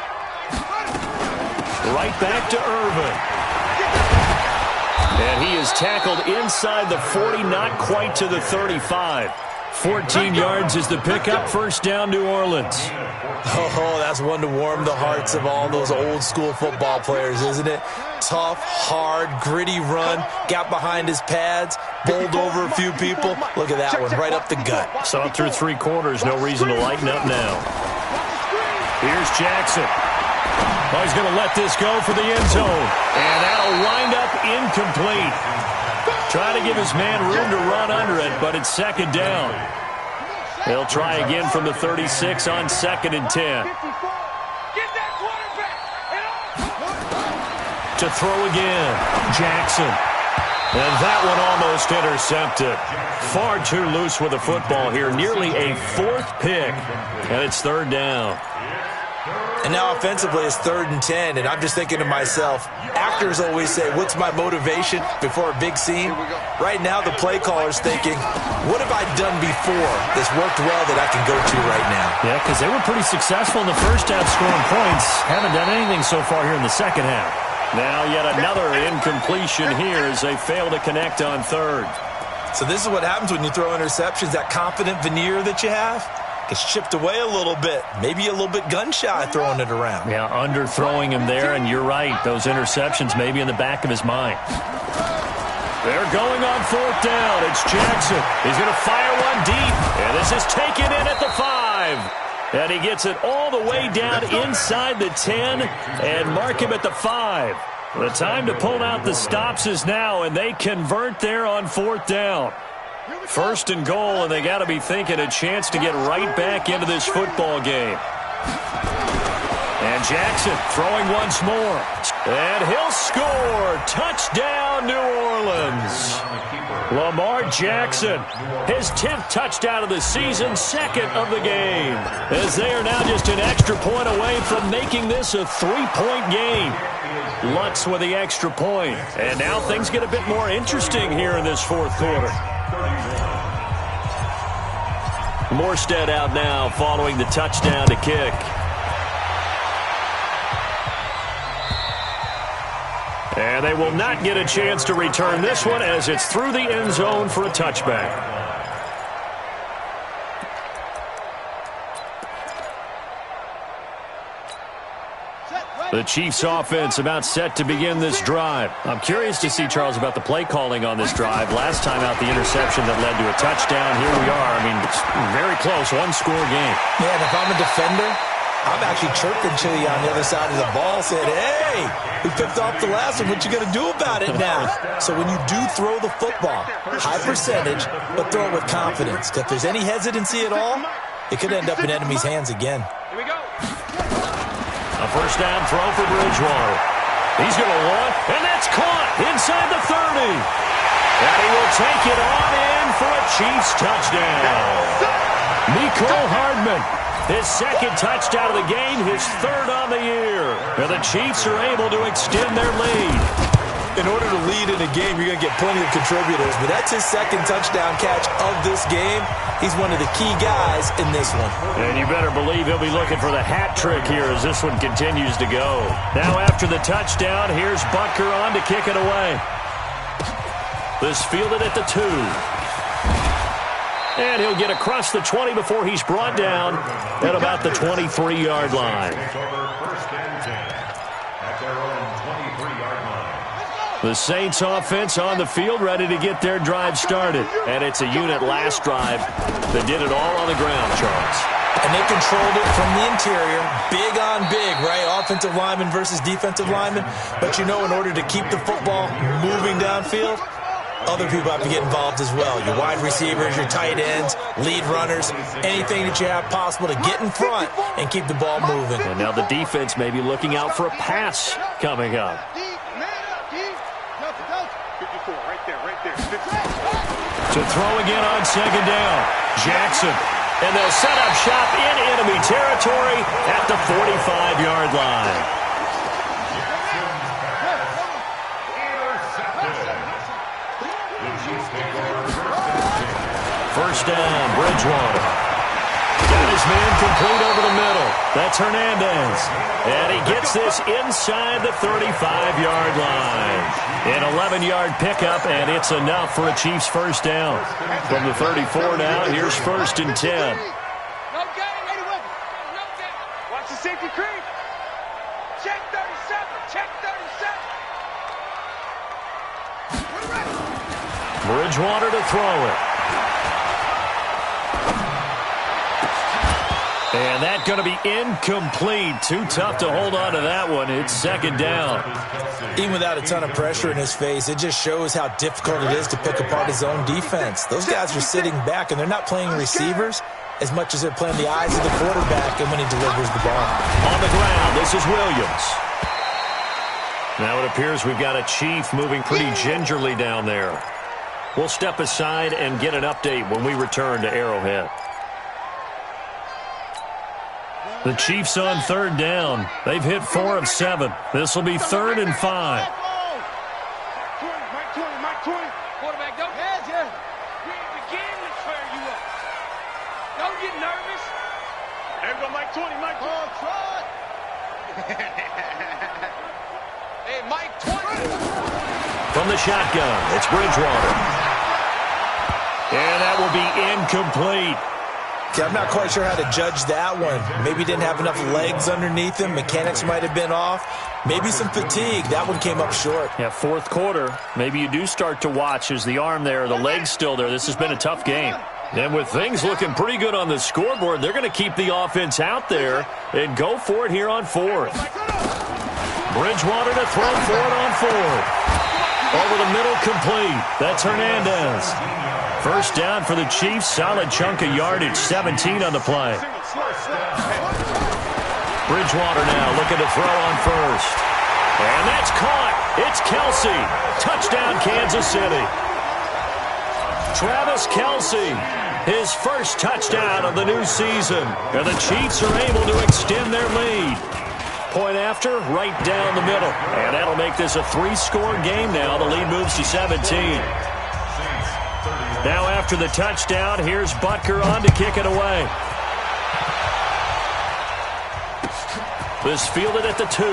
Right back to Irvin. And he is tackled inside the 40, not quite to the 35. 14 yards is the pickup. First down, New Orleans. Oh, that's one to warm the hearts of all those old school football players, isn't it? Tough, hard, gritty run. Got behind his pads, bowled over a few people. Look at that one, right up the gut. Saw through 3 quarters. No reason to lighten up now. Here's Jackson. Oh, he's going to let this go for the end zone. And that'll wind up incomplete. Trying to give his man room to run under it, but it's second down. They'll try again from the 36 on 2nd and 10. To throw again, Jackson. And that one almost intercepted. Far too loose with the football here. Nearly a 4th pick. And it's 3rd down. And now offensively it's 3rd and 10, and I'm just thinking to myself, actors always say, what's my motivation before a big scene? Right now the play caller's thinking, what have I done before that's worked well that I can go to right now? Yeah, because they were pretty successful in the first half scoring points. Haven't done anything so far here in the second half. Now yet another incompletion here as they fail to connect on 3rd. So this is what happens when you throw interceptions. That confident veneer that you have gets chipped away a little bit. Maybe a little bit gun-shy throwing it around. Yeah, underthrowing him there, and you're right. Those interceptions may be in the back of his mind. They're going on 4th down. It's Jackson. He's going to fire one deep, and this is taken in at the 5. And he gets it all the way down inside the 10 and mark him at the 5. The time to pull out the stops is now, and they convert there on 4th down. 1st and goal, and they got to be thinking a chance to get right back into this football game. And Jackson throwing once more. And he'll score. Touchdown, New Orleans. Lamar Jackson, his 10th touchdown of the season, 2nd of the game. As they are now just an extra point away from making this a 3-point game. Lutz with the extra point. And now things get a bit more interesting here in this 4th quarter. Morstead out now following the touchdown to kick. And they will not get a chance to return this one as it's through the end zone for a touchback. The Chiefs offense about set to begin this drive. I'm curious to see, Charles, about the play calling on this drive. Last time out, the interception that led to a touchdown. Here we are. I mean, it's very close, one-score game. Yeah, and if I'm a defender, I'm actually chirping to you on the other side of the ball, saying, hey, we picked off the last one. What you going to do about it now? So when you do throw the football, high percentage, but throw it with confidence. If there's any hesitancy at all, it could end up in enemy's hands again. Here we go. A 1st down throw for Bridgewater. He's going to run, and that's caught inside the 30. And he will take it on in for a Chiefs touchdown. Mecole Hardman, his 2nd touchdown of the game, his 3rd on the year. And the Chiefs are able to extend their lead. In order to lead in a game, you're going to get plenty of contributors, but that's his 2nd touchdown catch of this game. He's one of the key guys in this one. And you better believe he'll be looking for the hat trick here as this one continues to go. Now after the touchdown, here's Butker on to kick it away. This fielded at the 2. And he'll get across the 20 before he's brought down at about the 23-yard line. The Saints offense on the field, ready to get their drive started. And it's a unit last drive that did it all on the ground, Charles. And they controlled it from the interior, big on big, right? Offensive lineman versus defensive lineman. But you know, in order to keep the football moving downfield, other people have to get involved as well. Your wide receivers, your tight ends, lead runners, anything that you have possible to get in front and keep the ball moving. And now the defense may be looking out for a pass coming up. To throw again on 2nd down. Jackson. And they'll set up shop in enemy territory at the 45-yard line. First down, Bridgewater. Got his man complete over the middle. That's Hernandez. And he gets this inside the 35-yard line. An 11-yard pickup, and it's enough for a Chiefs 1st down. From the 34 now, here's 1st and 10. No game. No game. Watch the safety creep. Check 37. Check 37. Bridgewater to throw it. And that's going to be incomplete. Too tough to hold on to that one. It's 2nd down. Even without a ton of pressure in his face, it just shows how difficult it is to pick apart his own defense. Those guys are sitting back, and they're not playing receivers as much as they're playing the eyes of the quarterback and when he delivers the ball. On the ground, this is Williams. Now it appears we've got a Chief moving pretty gingerly down there. We'll step aside and get an update when we return to Arrowhead. The Chiefs on 3rd down. They've hit 4 of 7. This will be 3rd and 5. Mike 20. Quarterback, don't hedge ya. We ain't begin to swear you up. Don't get nervous. There we go, Mike 20. Oh, try. Hey, Mike 20. From the shotgun, it's Bridgewater. incomplete. Okay, I'm not quite sure how to judge that one. Maybe didn't have enough legs underneath him. Mechanics might have been off. Maybe some fatigue. That one came up short. Yeah, fourth quarter. Maybe you do start to watch as the arm there, the leg's still there. This has been a tough game. And with things looking pretty good on the scoreboard, they're going to keep the offense out there and go for it here on fourth. Bridgewater to throw for it on fourth. Over the middle, complete. That's Hernandez. First down for the Chiefs. Solid chunk of yardage. 17 on the play. Bridgewater now looking to throw on first. And that's caught. It's Kelsey. Touchdown, Kansas City. Travis Kelsey, his first touchdown of the new season. And the Chiefs are able to extend their lead. Point after, right down the middle. And that'll make this a 3-score game now. The lead moves to 17. Now after the touchdown, here's Butker on to kick it away. This fielded at the 2.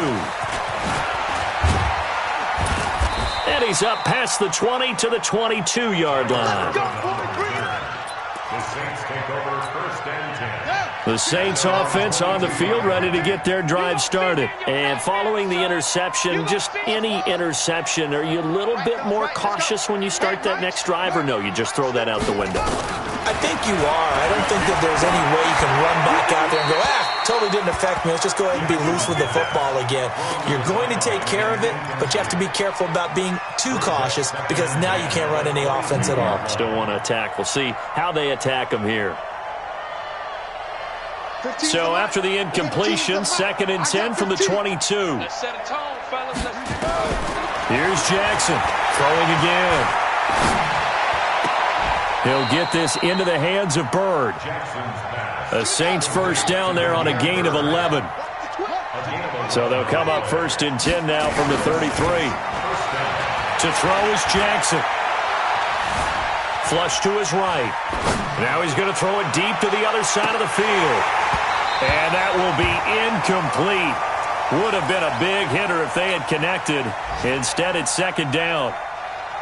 And he's up past the 20 to the 22-yard line. The Saints take over first and 10. The Saints offense on the field, ready to get their drive started. And following the interception, just any interception, are you a little bit more cautious when you start that next drive, or no, you just throw that out the window? I think you are. I don't think that there's any way you can run back out there and go, totally didn't affect me. Let's just go ahead and be loose with the football again. You're going to take care of it, but you have to be careful about being too cautious because now you can't run any offense at all. Still want to attack. We'll see how they attack them here. So after the incompletion, 2nd and 10 from the 22. Here's Jackson throwing again. He'll get this into the hands of Bird. A Saints first down there on a gain of 11. So they'll come up 1st and 10 now from the 33. To throw is Jackson. Flush to his right. Now he's going to throw it deep to the other side of the field. And that will be incomplete. Would have been a big hitter if they had connected. Instead, it's 2nd down.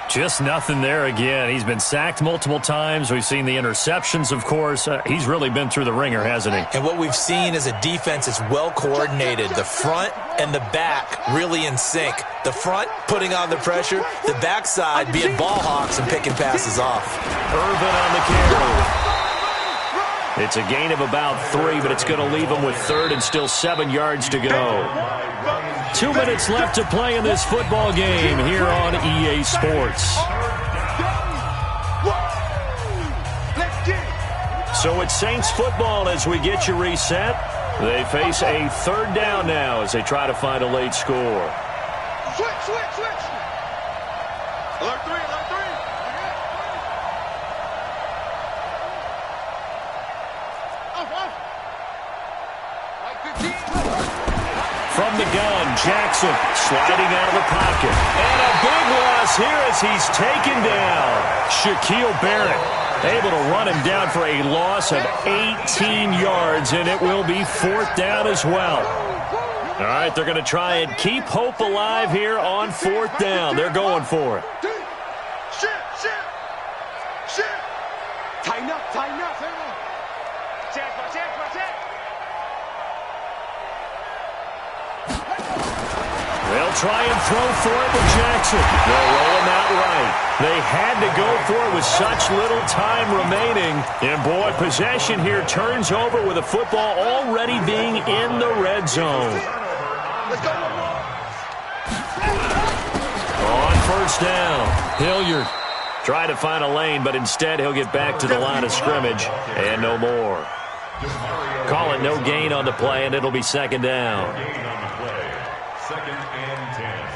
Just nothing there again. He's been sacked multiple times. We've seen the interceptions, of course. He's really been through the ringer, hasn't he? And what we've seen is a defense that's well coordinated. The front and the back really in sync. The front putting on the pressure. The backside being ball hawks and picking passes off. Irvin on the carry. It's a gain of about 3, but it's going to leave him with 3rd and still 7 yards to go. 2 minutes left to play in this football game here on EA Sports. So it's Saints football as we get you reset. They face a 3rd down now as they try to find a late score. Switch. Alert 3. From the gun, Jackson sliding out of the pocket. And a big loss here as he's taken down. Shaquille Barrett able to run him down for a loss of 18 yards, and it will be 4th down as well. All right, they're going to try and keep hope alive here on 4th down. They're going for it. Shit. Tighten up. Check. They'll try and throw for it with Jackson. They'll roll him out right. They had to go for it with such little time remaining. And, boy, possession here turns over with the football already being in the red zone. On 1st down, Hilliard tried to find a lane, but instead he'll get back to the line of scrimmage and no more. Call it no gain on the play, and it'll be 2nd down.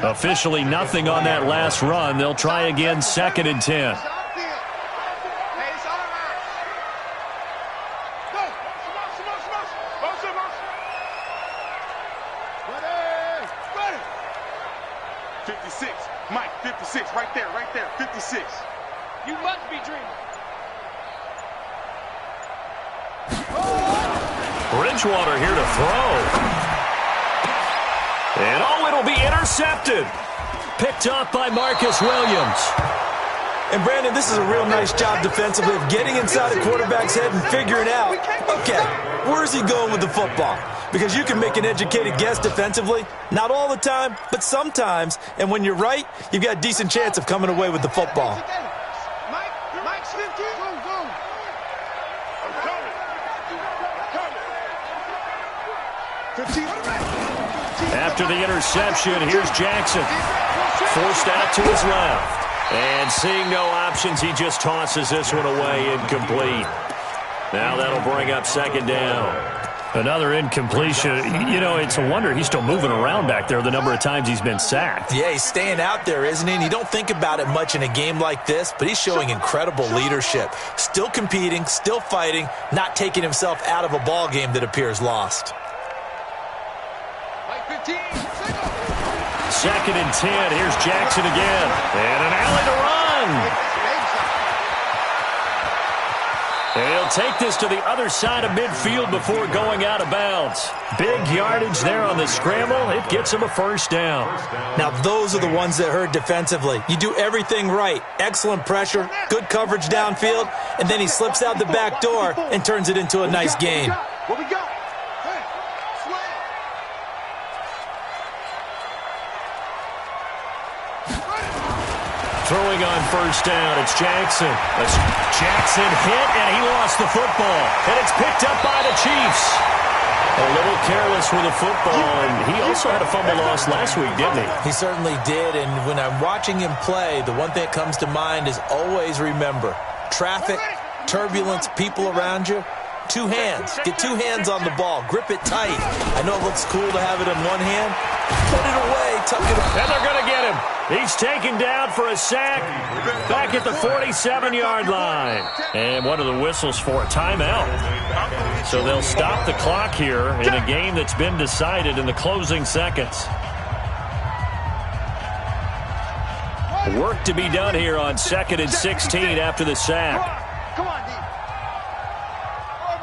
Officially nothing on that last run. They'll try again 2nd and 10. Mike, 56, right there, 56. You must be dreaming. Bridgewater here to throw. And it'll be intercepted. Picked up by Marcus Williams. And, Brandon, this is a real nice job defensively of getting inside a quarterback's head and figuring out, okay, where's he going with the football? Because you can make an educated guess defensively, not all the time, but sometimes. And when you're right, you've got a decent chance of coming away with the football. Mike's 15. Boom. I'm coming. 15. After the interception, here's Jackson. Forced out to his left. And seeing no options, he just tosses this one away, incomplete. Now that'll bring up second down. Another incompletion. You know, it's a wonder he's still moving around back there the number of times he's been sacked. Yeah, he's staying out there, isn't he? And you don't think about it much in a game like this, but he's showing incredible leadership. Still competing, still fighting, not taking himself out of a ball game that appears lost. Second and 10. Here's Jackson again. And an alley to run. And he'll take this to the other side of midfield before going out of bounds. Big yardage there on the scramble. It gets him a first down. Now, those are the ones that hurt defensively. You do everything right. Excellent pressure, good coverage downfield, and then he slips out the back door and turns it into a nice gain. What we got? Throwing on first down, it's Jackson. That's Jackson hit, and he lost the football. And it's picked up by the Chiefs. A little careless with the football, and he also had a fumble loss last week, didn't he? He certainly did, and when I'm watching him play, the one thing that comes to mind is always remember, traffic, turbulence, people around you, two hands. Get two hands on the ball. Grip it tight. I know it looks cool to have it in one hand. Put it away. Tuck it away. And they're going to get him. He's taken down for a sack back at the 47-yard line. And what are the whistles for? A timeout. So they'll stop the clock here in a game that's been decided in the closing seconds. Work to be done here on 2nd and 16 after the sack. Come on, D.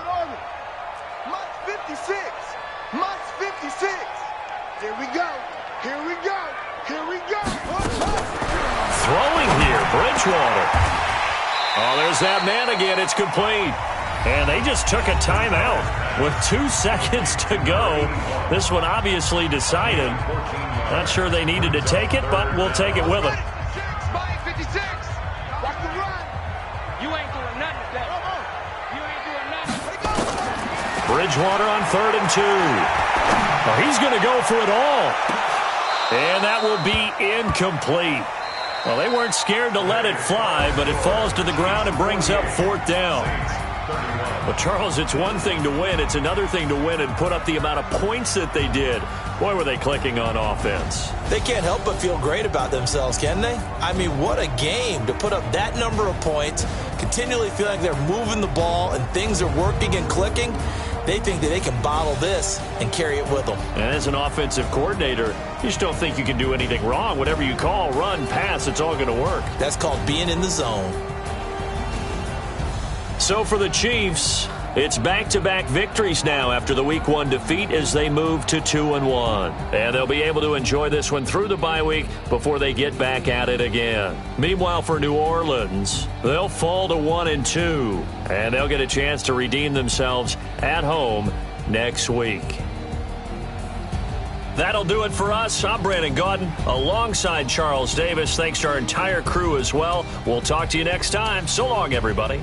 Orbit. Must 56. Must 56. Here we go. Throwing here, Bridgewater. Oh, there's that man again. It's complete. And they just took a timeout with 2 seconds to go. This one obviously decided. Not sure they needed to take it, but we'll take it with them. 56. Watch the run. You ain't doing nothing with that. You ain't doing nothing. Bridgewater on 3rd and 2. Well, he's going to go for it all. And that will be incomplete. Well, they weren't scared to let it fly, but it falls to the ground and brings up 4th down. But, Charles, it's one thing to win. It's another thing to win and put up the amount of points that they did. Boy, were they clicking on offense. They can't help but feel great about themselves, can they? I mean, what a game to put up that number of points, continually feel like they're moving the ball and things are working and clicking. They think that they can bottle this and carry it with them. And as an offensive coordinator, you just don't think you can do anything wrong. Whatever you call, run, pass, it's all going to work. That's called being in the zone. So for the Chiefs, it's back-to-back victories now after the Week 1 defeat as they move to 2-1. And they'll be able to enjoy this one through the bye week before they get back at it again. Meanwhile, for New Orleans, they'll fall to 1-2. And they'll get a chance to redeem themselves at home next week. That'll do it for us. I'm Brandon Gaudin alongside Charles Davis. Thanks to our entire crew as well. We'll talk to you next time. So long, everybody.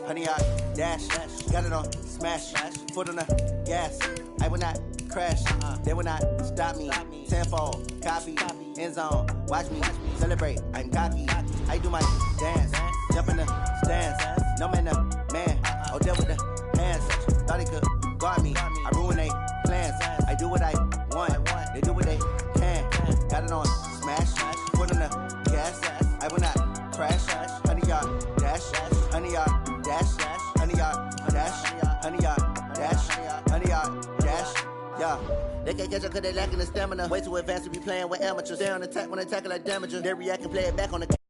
Honey, I dash, got it on, smash, foot on the gas. I will not crash, they will not stop me. Tenfold, copy, end zone, watch me celebrate. I'm cocky, I do my dance, jump in the stands. No man, oh, deal with the hands. Thought he could guard me, I ruin they plans. I do what I want, they do what they can. Got it on, smash, foot on the gas. I will not crash, honey, y'all dash, honey, y'all dash, honey, y'all dash, honey, y'all dash, honey, y'all Yeah, they can't catch up cause they lacking the stamina. Way too advanced to be playing with amateurs. They on attack when they tackle like damager. They react and play it back on the